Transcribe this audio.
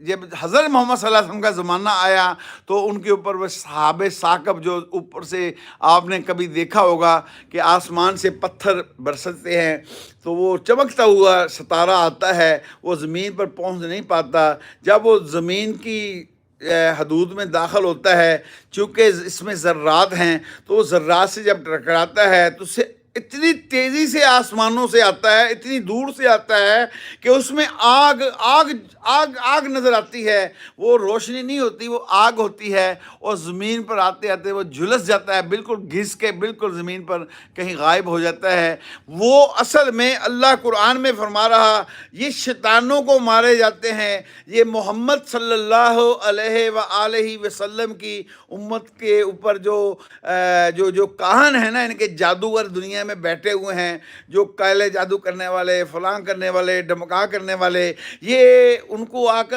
जब हज़रत मोहम्मद सल्लल्लाहु अलैहि वसल्लम का ज़माना आया तो उनके ऊपर वो सहाबे साकब जो ऊपर से आपने कभी देखा होगा कि आसमान से पत्थर बरसते हैं तो वो चमकता हुआ सितारा आता है, वो ज़मीन पर पहुंच नहीं पाता। जब वो ज़मीन की हदूद में दाखिल होता है, चूँकि इसमें ज़र्रात हैं, तो वो ज़र्रात से जब टकराता है तो उससे इतनी तेज़ी से आसमानों से आता है, इतनी दूर से आता है कि उसमें आग आग आग आग नज़र आती है। वो रोशनी नहीं होती, वो आग होती है और ज़मीन पर आते-आते वो झुलस जाता है, बिल्कुल घिस के बिल्कुल ज़मीन पर कहीं गायब हो जाता है। वो असल में अल्लाह कुरान में फरमा रहा, ये शैतानों को मारे जाते हैं, ये मोहम्मद सल्लल्लाहु अलैहि वसल्लम की उम्मत के ऊपर जो काहन है ना, इनके जादूगर दुनिया में बैठे हुए हैं, जो काले जादू करने वाले, फलां करने वाले, डमका करने वाले, ये उनको आकर